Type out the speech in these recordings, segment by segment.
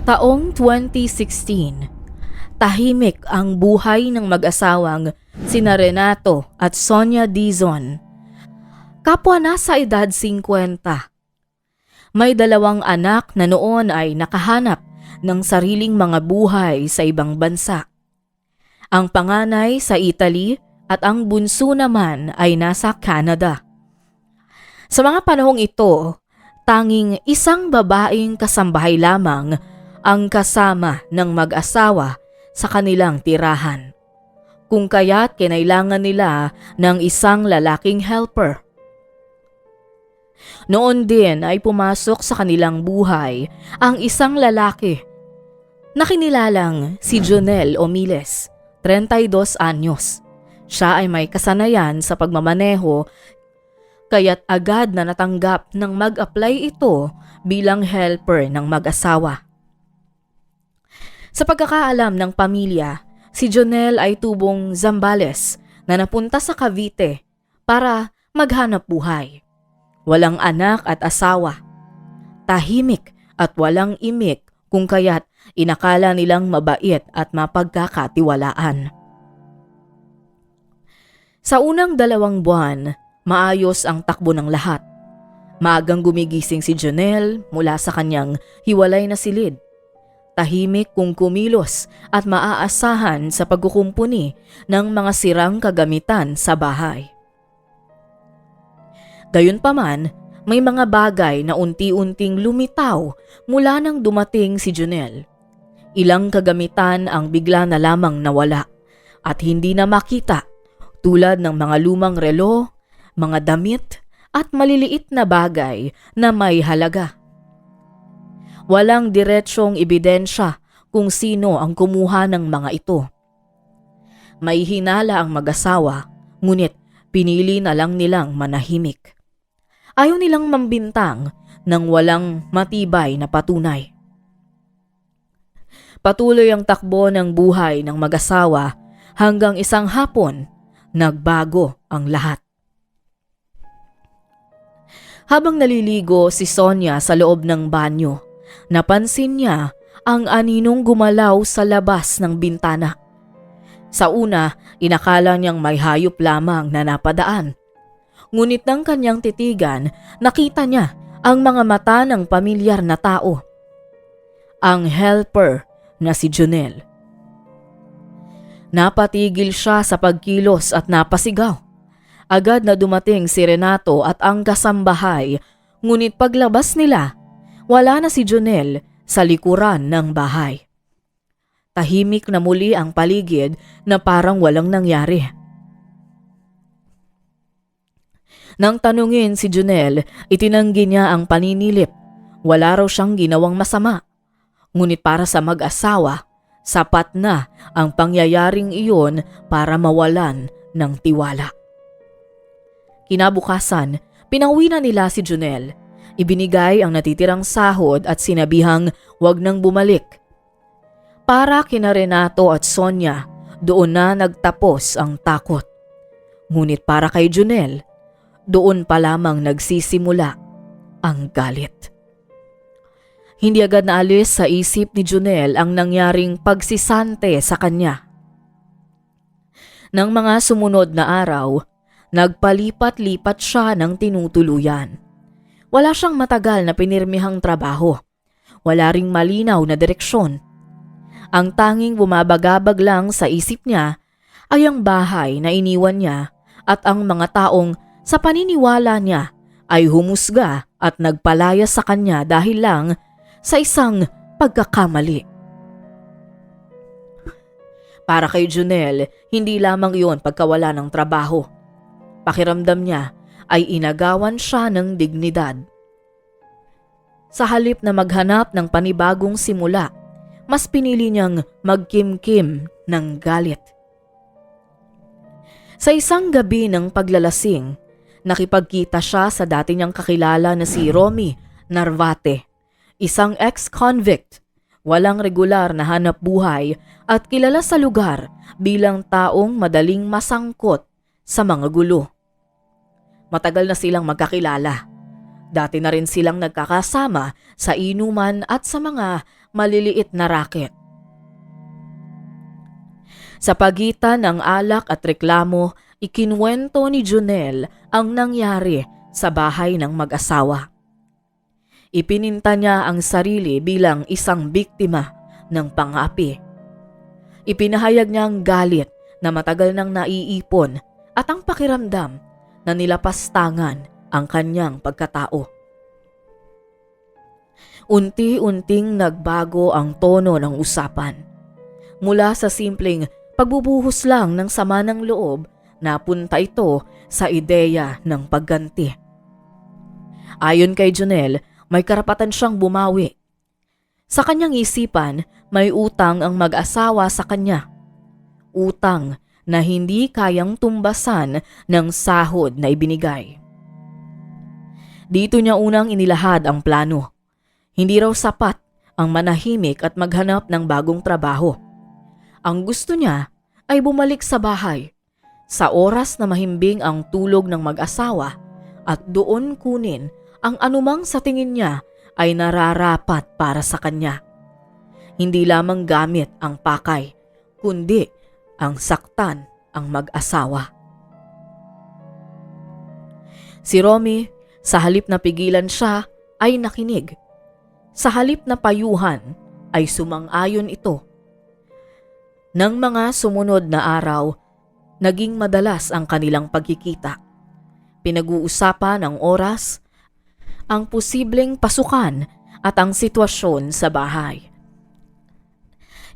Taong 2016, tahimik ang buhay ng mag-asawang sina Renato at Sonia Dizon. Kapwa nasa edad 50. May dalawang anak na noon ay nakahanap ng sariling mga buhay sa ibang bansa. Ang panganay sa Italy at ang bunso naman ay nasa Canada. Sa mga panahong ito, tanging isang babaeng kasambahay lamang ang kasama ng mag-asawa sa kanilang tirahan. Kung kaya't kinailangan nila ng isang lalaking helper. Noon din ay pumasok sa kanilang buhay ang isang lalaki na kinilalang si Jonel Omiles, 32 anyos. Siya ay may kasanayan sa pagmamaneho kaya't agad na natanggap ng mag-apply ito bilang helper ng mag-asawa. Sa pagkakaalam ng pamilya, si Jonel ay tubong Zambales na napunta sa Cavite para maghanap buhay. Walang anak at asawa. Tahimik at walang imik kung kaya't inakala nilang mabait at mapagkakatiwalaan. Sa unang 2 buwan, maayos ang takbo ng lahat. Maagang gumigising si Jonel mula sa kanyang hiwalay na silid. Tahimik kung kumilos at maaasahan sa pagkukumpuni ng mga sirang kagamitan sa bahay. Gayunpaman, may mga bagay na unti-unting lumitaw mula nang dumating si Jonel. Ilang kagamitan ang bigla na lamang nawala at hindi na makita tulad ng mga lumang relo, mga damit at maliliit na bagay na may halaga. Walang diretsyong ebidensya kung sino ang kumuha ng mga ito. May hinala ang mag-asawa, ngunit pinili na lang nilang manahimik. Ayaw nilang mambintang ng walang matibay na patunay. Patuloy ang takbo ng buhay ng mag-asawa hanggang isang hapon, nagbago ang lahat. Habang naliligo si Sonia sa loob ng banyo, napansin niya ang aninong gumalaw sa labas ng bintana. Sa una, inakala niyang may hayop lamang na napadaan. Ngunit nang kanyang titigan, nakita niya ang mga mata ng pamilyar na tao. Ang helper na si Jonel. Napatigil siya sa pagkilos at napasigaw. Agad na dumating si Renato at ang kasambahay, ngunit paglabas nila, wala na si Jonel sa likuran ng bahay. Tahimik na muli ang paligid na parang walang nangyari. Nang tanungin si Jonel, itinanggi niya ang paninilip. Wala raw siyang ginawang masama. Ngunit para sa mag-asawa, sapat na ang pangyayaring iyon para mawalan ng tiwala. Kinabukasan, pinauwi na nila si Jonel. Ibinigay ang natitirang sahod at sinabihang wag nang bumalik. Para kina Renato at Sonia, doon na nagtapos ang takot. Ngunit para kay Jonel, doon pa lamang nagsisimula ang galit. Hindi agad naalis sa isip ni Jonel ang nangyaring pagsisante sa kanya. Nang mga sumunod na araw, nagpalipat-lipat siya ng tinutuluyan. Wala siyang matagal na pinirmihang trabaho. Wala ring malinaw na direksyon. Ang tanging bumabagabag lang sa isip niya ay ang bahay na iniwan niya at ang mga taong sa paniniwala niya ay humusga at nagpalaya sa kanya dahil lang sa isang pagkakamali. Para kay Jonel, hindi lamang iyon pagkawala ng trabaho. Pakiramdam niya ay inagawan siya ng dignidad. Sa halip na maghanap ng panibagong simula, mas pinili niyang magkimkim ng galit. Sa isang gabi ng paglalasing, nakipagkita siya sa dati niyang kakilala na si Romy Narvate, isang ex-convict, walang regular na hanap buhay at kilala sa lugar bilang taong madaling masangkot sa mga gulo. Matagal na silang magkakilala. Dati na rin silang nagkakasama sa inuman at sa mga maliliit na racket. Sa pagitan ng alak at reklamo, ikinwento ni Junel ang nangyari sa bahay ng mag-asawa. Ipininta niya ang sarili bilang isang biktima ng pang-aapi. Ipinahayag niya ang galit na matagal nang naiipon at ang pakiramdam na nilapastangan ang kanyang pagkatao. Unti-unting nagbago ang tono ng usapan. Mula sa simpleng pagbubuhos lang ng sama ng loob, napunta ito sa ideya ng pagganti. Ayon kay Junel, may karapatan siyang bumawi. Sa kanyang isipan, may utang ang mag-asawa sa kanya. Utang na hindi kayang tumbasan ng sahod na ibinigay. Dito niya unang inilahad ang plano. Hindi raw sapat ang manahimik at maghanap ng bagong trabaho. Ang gusto niya ay bumalik sa bahay, sa oras na mahimbing ang tulog ng mag-asawa, at doon kunin ang anumang sa tingin niya ay nararapat para sa kanya. Hindi lamang gamit ang pakay, kundi ang saktan ang mag-asawa. Si Romy, sa halip na pigilan siya, ay nakinig. Sa halip na payuhan, ay sumang-ayon ito. Nang mga sumunod na araw, naging madalas ang kanilang pagkikita. Pinag-uusapan ang oras, ang posibleng pasukan at ang sitwasyon sa bahay.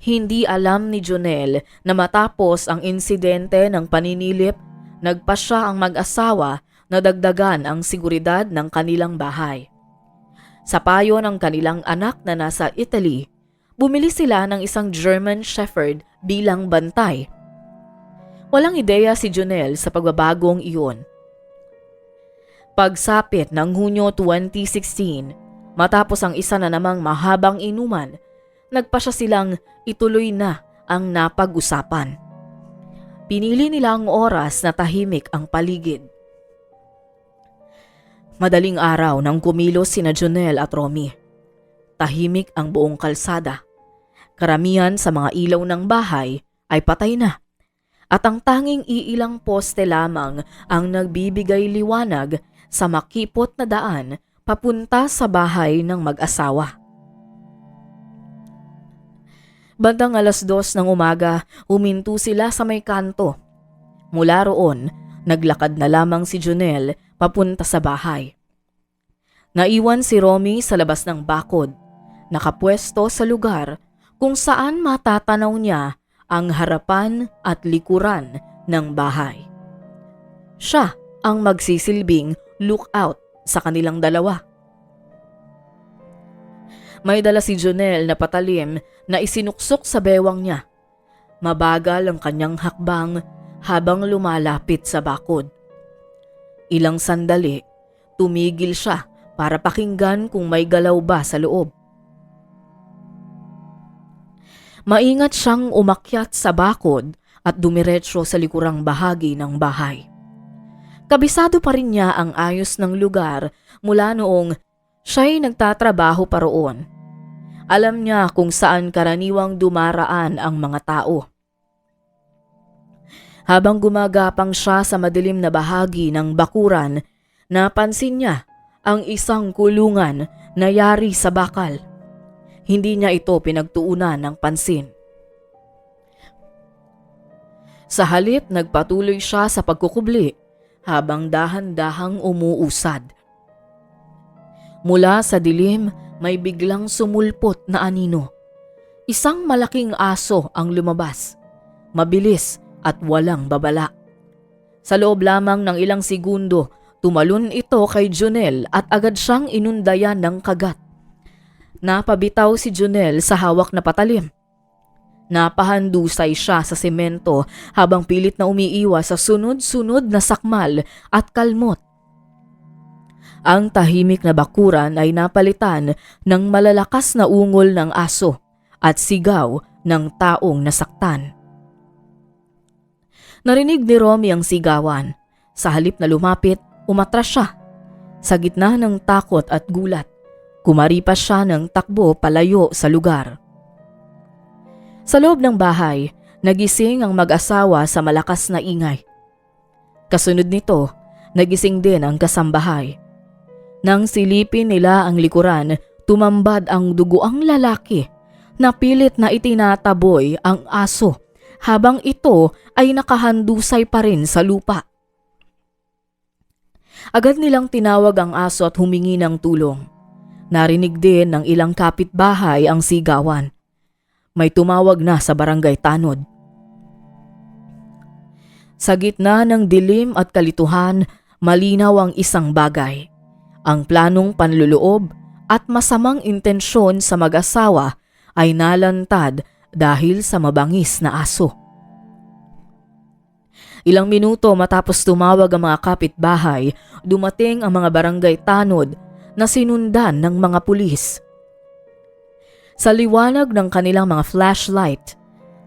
Hindi alam ni Junel na matapos ang insidente ng paninilip, nagpasya ang mag-asawa na dagdagan ang seguridad ng kanilang bahay. Sa payo ng kanilang anak na nasa Italy, bumili sila ng isang German Shepherd bilang bantay. Walang ideya si Junel sa pagbabagong iyon. Pagsapit ng Hunyo 2016, matapos ang isa na namang mahabang inuman, nagpasya silang ituloy na ang napag-usapan. Pinili nila ang oras na tahimik ang paligid. Madaling araw nang kumilos sina Junel at Romy. Tahimik ang buong kalsada. Karamihan sa mga ilaw ng bahay ay patay na. At ang tanging iilang poste lamang ang nagbibigay liwanag sa makipot na daan papunta sa bahay ng mag-asawa. Bandang 2:00 ng umaga, huminto sila sa may kanto. Mula roon, naglakad na lamang si Junel papunta sa bahay. Naiwan si Romy sa labas ng bakod, nakapwesto sa lugar kung saan matatanaw niya ang harapan at likuran ng bahay. Siya ang magsisilbing lookout sa kanilang dalawa. May dala si Junel na patalim na isinuksok sa bewang niya. Mabagal ang kanyang hakbang habang lumalapit sa bakod. Ilang sandali, tumigil siya para pakinggan kung may galaw ba sa loob. Maingat siyang umakyat sa bakod at dumiretso sa likurang bahagi ng bahay. Kabisado pa rin niya ang ayos ng lugar mula noong siya'y nagtatrabaho pa roon. Alam niya kung saan karaniwang dumaraan ang mga tao. Habang gumagapang siya sa madilim na bahagi ng bakuran, napansin niya ang isang kulungan na yari sa bakal. Hindi niya ito pinagtuunan ng pansin. Sa halip, nagpatuloy siya sa pagkukubli habang dahan-dahang umuusad. Mula sa dilim, may biglang sumulpot na anino. Isang malaking aso ang lumabas. Mabilis at walang babala. Sa loob lamang ng ilang segundo, tumalon ito kay Junel at agad siyang inundayan ng kagat. Napabitaw si Junel sa hawak na patalim. Napahandusay siya sa semento habang pilit na umiiwas sa sunod-sunod na sakmal at kalmot. Ang tahimik na bakuran ay napalitan ng malalakas na ungol ng aso at sigaw ng taong nasaktan. Narinig ni Romy ang sigawan. Sa halip na lumapit, umatras siya. Sa gitna ng takot at gulat, Kumaripas siya ng takbo palayo sa lugar. Sa loob ng bahay, nagising ang mag-asawa sa malakas na ingay. Kasunod nito, nagising din ang kasambahay. Nang silipin nila ang likuran, tumambad ang duguang lalaki na pilit na itinataboy ang aso habang ito ay nakahandusay pa rin sa lupa. Agad nilang tinawag ang aso at humingi ng tulong. Narinig din ng ilang kapitbahay ang sigawan. May tumawag na sa barangay tanod. Sa gitna ng dilim at kalituhan, malinaw ang isang bagay. Ang planong panluloob at masamang intensyon sa mag-asawa ay nalantad dahil sa mabangis na aso. Ilang minuto matapos tumawag ang mga kapitbahay, dumating ang mga barangay tanod na sinundan ng mga pulis. Sa liwanag ng kanilang mga flashlight,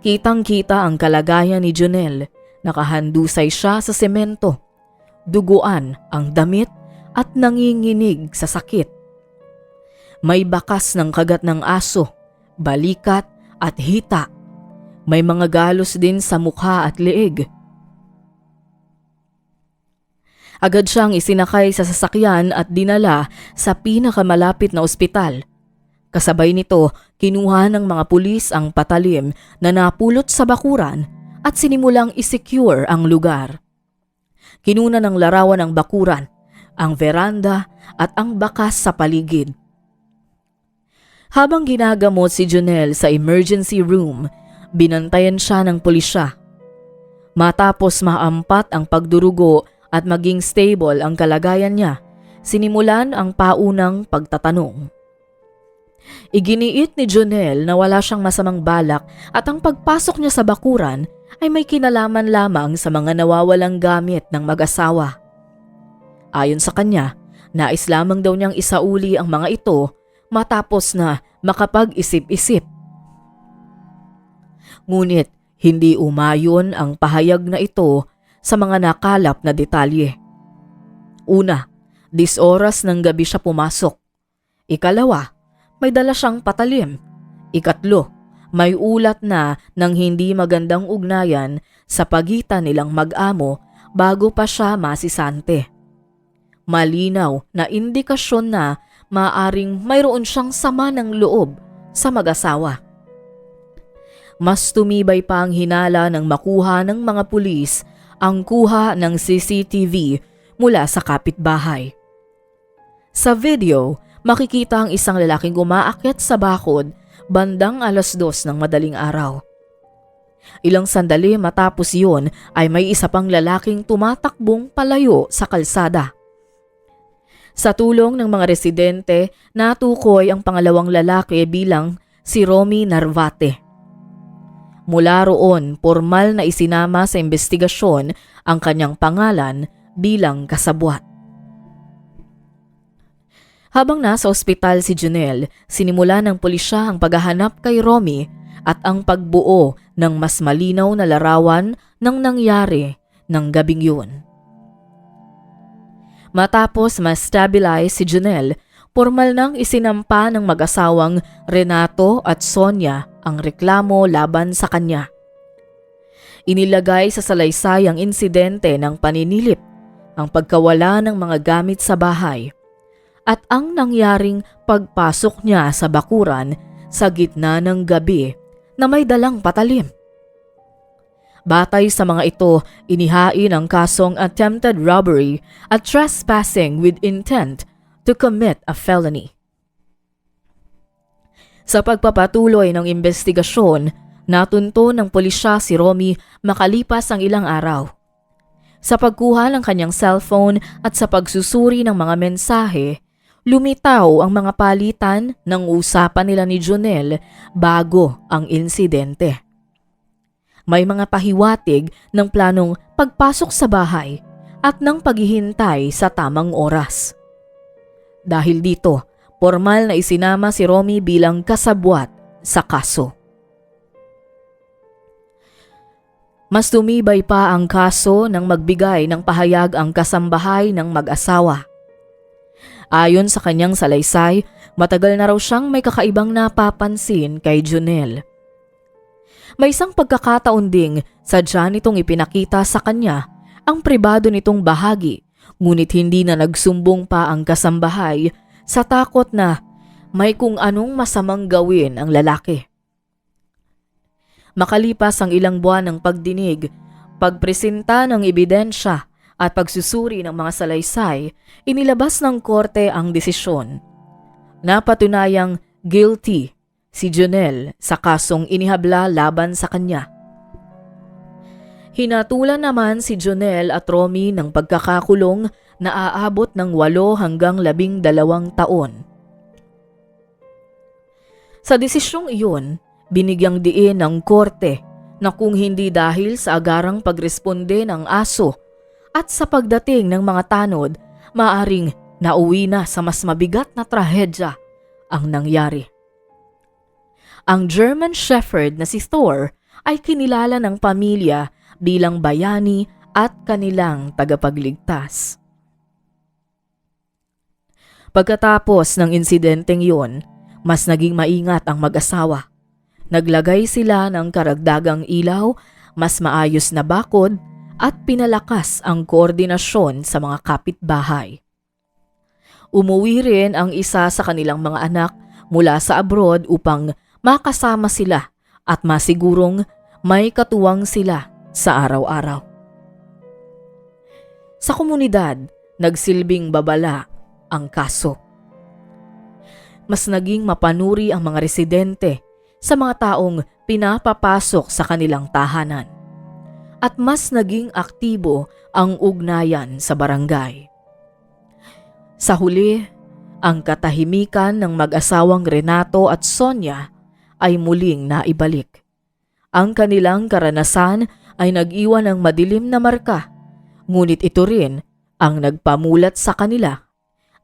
kitang-kita ang kalagayan ni Jonel. Nakahandusay siya sa semento, duguan ang damit at nanginginig sa sakit. May bakas ng kagat ng aso, balikat at hita. May mga galos din sa mukha at leeg. Agad siyang isinakay sa sasakyan at dinala sa pinakamalapit na ospital. Kasabay nito, kinuha ng mga pulis ang patalim na napulot sa bakuran at sinimulang isecure ang lugar. Kinuna ng larawan ang bakuran, ang veranda at ang bakas sa paligid. Habang ginagamot si Jonel sa emergency room, binantayan siya ng pulisya. Matapos maampat ang pagdurugo at maging stable ang kalagayan niya, sinimulan ang paunang pagtatanong. Iginiit ni Jonel na wala siyang masamang balak at ang pagpasok niya sa bakuran ay may kinalaman lamang sa mga nawawalang gamit ng mag-asawa. Ayon sa kanya, nais lamang daw niyang isauli ang mga ito matapos na makapag-isip-isip. Ngunit hindi umayon ang pahayag na ito sa mga nakalap na detalye. Una, 10 oras ng gabi siya pumasok. Ikalawa, may dala siyang patalim. Ikatlo, may ulat na ng hindi magandang ugnayan sa pagitan nilang mag-amo bago pa siya masisante. Malinaw na indikasyon na maaring mayroon siyang sama ng loob sa mag-asawa. Mas tumibay pa ang hinala ng makuha ng mga pulis ang kuha ng CCTV mula sa kapitbahay. Sa video, makikita ang isang lalaking umaakyat sa bakod bandang 2:00 ng madaling araw. Ilang sandali matapos yun ay may isa pang lalaking tumatakbong palayo sa kalsada. Sa tulong ng mga residente, natukoy ang pangalawang lalaki bilang si Romy Narvate. Mula roon, formal na isinama sa investigasyon ang kanyang pangalan bilang kasabwat. Habang nasa ospital si Jonel, sinimula ng pulisya ang paghahanap kay Romy at ang pagbuo ng mas malinaw na larawan ng nangyari ng gabing yun. Matapos ma-stabilize si Jonel, formal nang isinampa ng mag-asawang Renato at Sonia ang reklamo laban sa kanya. Inilagay sa salaysay ang insidente ng paninilip, ang pagkawala ng mga gamit sa bahay, at ang nangyaring pagpasok niya sa bakuran sa gitna ng gabi na may dalang patalim. Batay sa mga ito, inihain ang kasong attempted robbery at trespassing with intent to commit a felony. Sa pagpapatuloy ng investigasyon, natunto ng pulisya si Romy makalipas ang ilang araw. Sa pagkuha ng kanyang cellphone at sa pagsusuri ng mga mensahe, lumitaw ang mga palitan ng usapan nila ni Jonel bago ang insidente. May mga pahiwatig ng planong pagpasok sa bahay at ng paghihintay sa tamang oras. Dahil dito, formal na isinama si Romy bilang kasabwat sa kaso. Mas tumibay pa ang kaso nang magbigay ng pahayag ang kasambahay ng mag-asawa. Ayon sa kanyang salaysay, Matagal na raw siyang may kakaibang napapansin kay Junel. May isang pagkakataon ding sadya nitong ipinakita sa kanya ang pribado nitong bahagi, ngunit hindi na nagsumbong pa ang kasambahay sa takot na may kung anong masamang gawin ang lalaki. Makalipas ang ilang buwan ng pagdinig, pagpresenta ng ebidensya at pagsusuri ng mga salaysay, inilabas ng korte ang desisyon. Napatunayang guilty si Junel sa kasong inihabla laban sa kanya. Hinatulan naman si Junel at Romy ng pagkakakulong na aabot ng 8 hanggang 12 taon. Sa desisyong iyon, binigyang diin ng korte na kung hindi dahil sa agarang pagresponde ng aso at sa pagdating ng mga tanod, maaring nauwi na sa mas mabigat na trahedya ang nangyari. Ang German Shepherd na si Thor ay kinilala ng pamilya bilang bayani at kanilang tagapagligtas. Pagkatapos ng insidenteng yun, mas naging maingat ang mag-asawa. Naglagay sila ng karagdagang ilaw, mas maayos na bakod at pinalakas ang koordinasyon sa mga kapitbahay. Umuwi rin ang isa sa kanilang mga anak mula sa abroad upang makasama sila at masigurong may katuwang sila sa araw-araw. Sa komunidad, nagsilbing babala ang kaso. Mas naging mapanuri ang mga residente sa mga taong pinapapasok sa kanilang tahanan at mas naging aktibo ang ugnayan sa barangay. Sa huli, ang katahimikan ng mag-asawang Renato at Sonia ay muling naibalik. Ang kanilang karanasan ay nag-iwan ng madilim na marka, ngunit ito rin ang nagpamulat sa kanila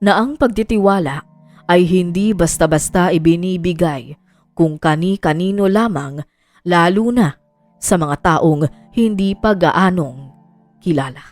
na ang pagtitiwala ay hindi basta-basta ibinibigay kung kani-kanino lamang, lalo na sa mga taong hindi pa gaanong kilala.